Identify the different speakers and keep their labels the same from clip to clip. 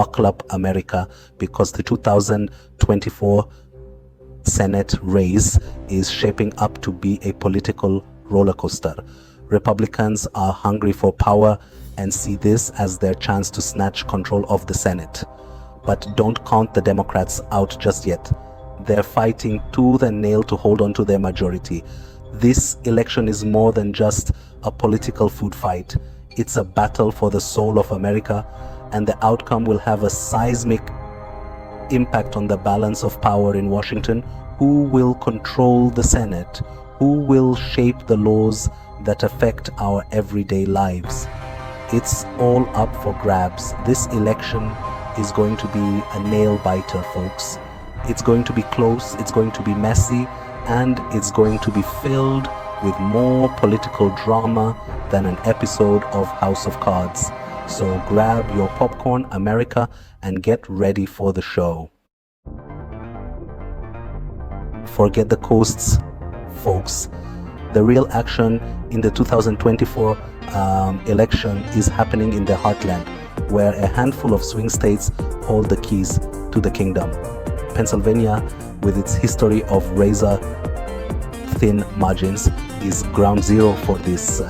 Speaker 1: buckle up, America, because the 2024 Senate race is shaping up to be a political roller coaster. Republicans are hungry for power and see this as their chance to snatch control of the Senate. But don't count the Democrats out just yet. They're fighting tooth and nail to hold on to their majority. This election is more than just a political food fight. It's a battle for the soul of America, and the outcome will have a seismic impact on the balance of power in Washington. Who will control the Senate? Who will shape the laws that affect our everyday lives? It's all up for grabs. This election is going to be a nail biter, folks. It's going to be close, it's going to be messy, and it's going to be filled with more political drama than an episode of House of Cards. So grab your popcorn, America, and get ready for the show. Forget the coasts, folks. The real action in the 2024 election is happening in the heartland, where a handful of swing states hold the keys to the kingdom. Pennsylvania, with its history of razor-thin margins, is ground zero for this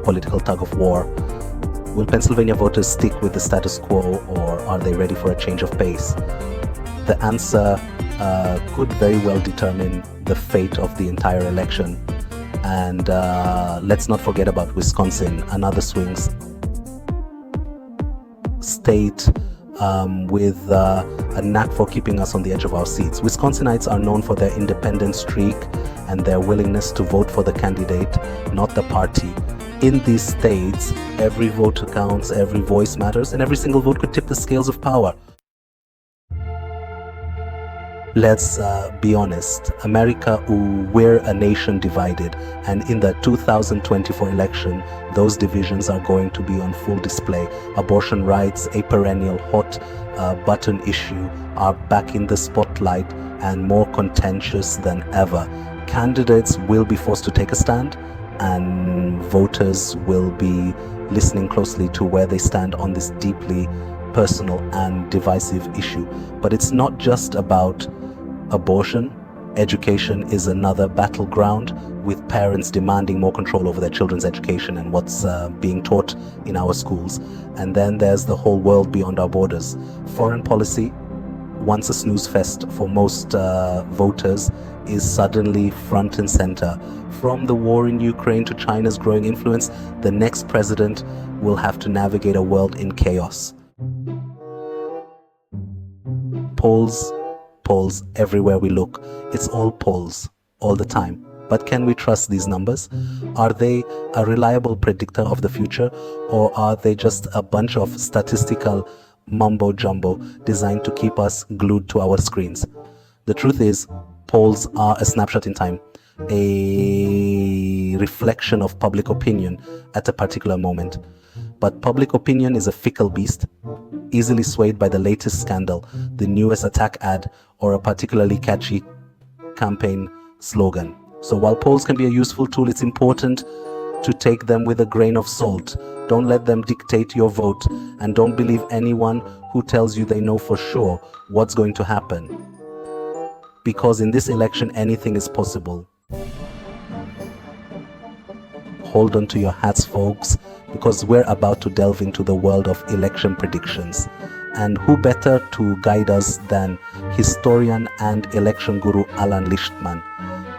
Speaker 1: political tug of war. Will Pennsylvania voters stick with the status quo, or are they ready for a change of pace? The answer could very well determine the fate of the entire election. And let's not forget about Wisconsin, another swing state with a knack for keeping us on the edge of our seats. Wisconsinites are known for their independent streak and their willingness to vote for the candidate, not the party. In these states, every vote counts, every voice matters, and every single vote could tip the scales of power. Let's be honest, America, we're a nation divided, and in the 2024 election, those divisions are going to be on full display. Abortion rights, a perennial hot button issue, are back in the spotlight and more contentious than ever. Candidates will be forced to take a stand, and voters will be listening closely to where they stand on this deeply personal and divisive issue. But it's not just about abortion. Education is another battleground, with parents demanding more control over their children's education and what's being taught in our schools. And then there's the whole world beyond our borders. Foreign policy, once a snooze fest for most voters, is suddenly front and center. From the war in Ukraine to China's growing influence, the next president will have to navigate a world in chaos. Polls everywhere we look. It's all polls all the time. But can we trust these numbers? Are they a reliable predictor of the future, or are they just a bunch of statistical mumbo jumbo designed to keep us glued to our screens? The truth is, polls are a snapshot in time, a reflection of public opinion at a particular moment. But public opinion is a fickle beast, easily swayed by the latest scandal, the newest attack ad, or a particularly catchy campaign slogan. So while polls can be a useful tool, it's important to take them with a grain of salt. Don't let them dictate your vote, and don't believe anyone who tells you they know for sure what's going to happen. Because in this election, anything is possible. Hold on to your hats, folks, because we're about to delve into the world of election predictions. And who better to guide us than historian and election guru Alan Lichtman,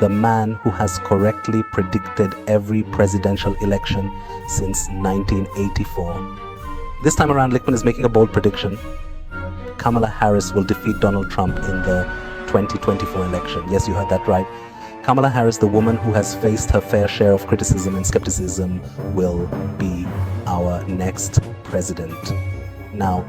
Speaker 1: the man who has correctly predicted every presidential election since 1984. This time around, Lichtman is making a bold prediction. Kamala Harris will defeat Donald Trump in the 2024 election. Yes, you heard that right. Kamala Harris, the woman who has faced her fair share of criticism and skepticism, will be our next president. Now,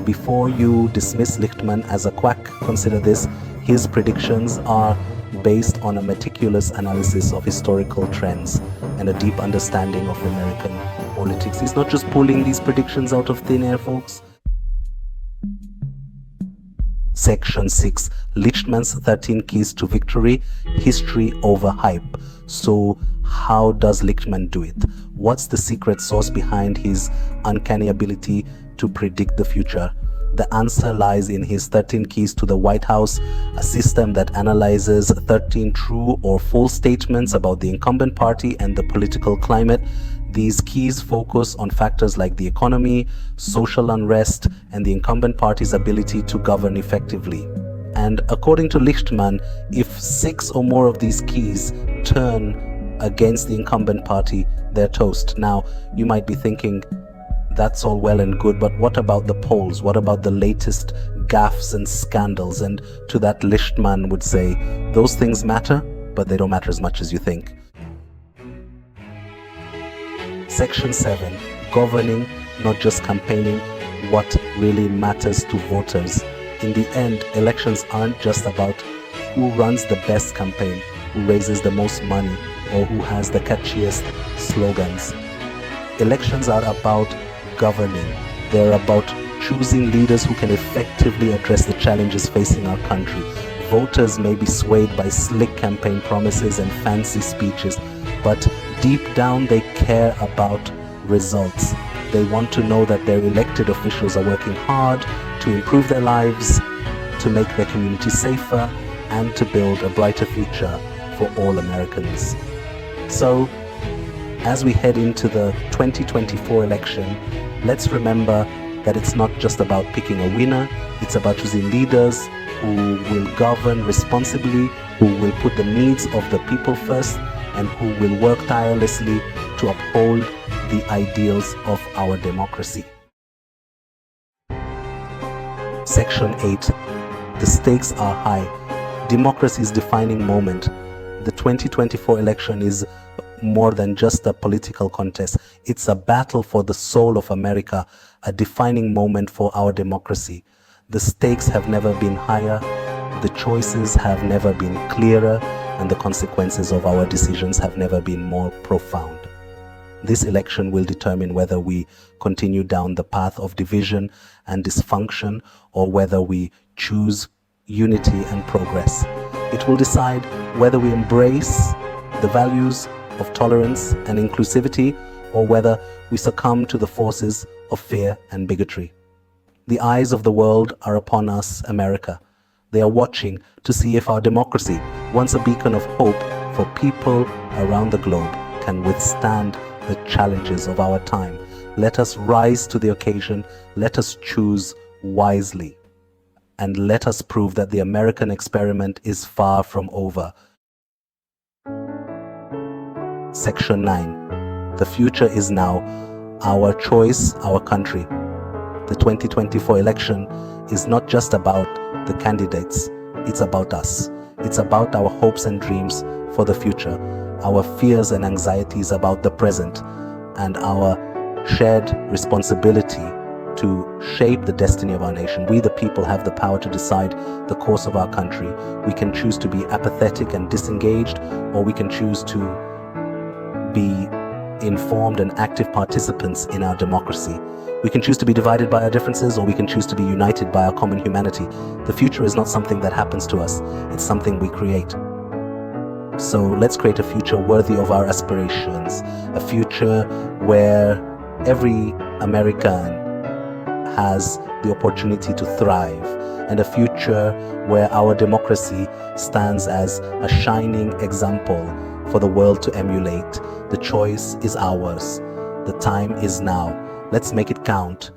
Speaker 1: before you dismiss Lichtman as a quack, consider this. His predictions are based on a meticulous analysis of historical trends and a deep understanding of American politics. He's not just pulling these predictions out of thin air, folks. Section 6, Lichtman's 13 Keys to Victory, History over Hype. So how does Lichtman do it? What's the secret sauce behind his uncanny ability to predict the future. The answer lies in his 13 keys to the White House, a system that analyzes 13 true or false statements about the incumbent party and the political climate. These keys focus on factors like the economy, social unrest, and the incumbent party's ability to govern effectively. And according to Lichtman, if 6 or more of these keys turn against the incumbent party, they're toast. Now, you might be thinking, that's all well and good, but what about the polls? What about the latest gaffes and scandals? And to that, Lichtman would say, those things matter, but they don't matter as much as you think. Section 7, governing, not just campaigning, what really matters to voters. In the end, elections aren't just about who runs the best campaign, who raises the most money, or who has the catchiest slogans. Elections are about governing. They're about choosing leaders who can effectively address the challenges facing our country. Voters may be swayed by slick campaign promises and fancy speeches, but deep down they care about results. They want to know that their elected officials are working hard to improve their lives, to make their communities safer, and to build a brighter future for all Americans. So, as we head into the 2024 election, let's remember that it's not just about picking a winner, it's about choosing leaders who will govern responsibly, who will put the needs of the people first, and who will work tirelessly to uphold the ideals of our democracy. Section 8. The stakes are high. Democracy's defining moment. The 2024 election is more than just a political contest. It's a battle for the soul of America, a defining moment for our democracy. The stakes have never been higher, the choices have never been clearer, and the consequences of our decisions have never been more profound. This election will determine whether we continue down the path of division and dysfunction, or whether we choose unity and progress. It will decide whether we embrace the values of tolerance and inclusivity, or whether we succumb to the forces of fear and bigotry. The eyes of the world are upon us, America. They are watching to see if our democracy, once a beacon of hope for people around the globe, can withstand the challenges of our time. Let us rise to the occasion, let us choose wisely, and let us prove that the American experiment is far from over. Section 9. The future is now. Our choice, our country. The 2024 election is not just about the candidates, it's about us. It's about our hopes and dreams for the future, our fears and anxieties about the present, and our shared responsibility to shape the destiny of our nation. We, the people, have the power to decide the course of our country. We can choose to be apathetic and disengaged, or we can choose to be informed and active participants in our democracy. We can choose to be divided by our differences, or we can choose to be united by our common humanity. The future is not something that happens to us, it's something we create. So let's create a future worthy of our aspirations, a future where every American has the opportunity to thrive, and a future where our democracy stands as a shining example for the world to emulate. The choice is ours. The time is now. Let's make it count.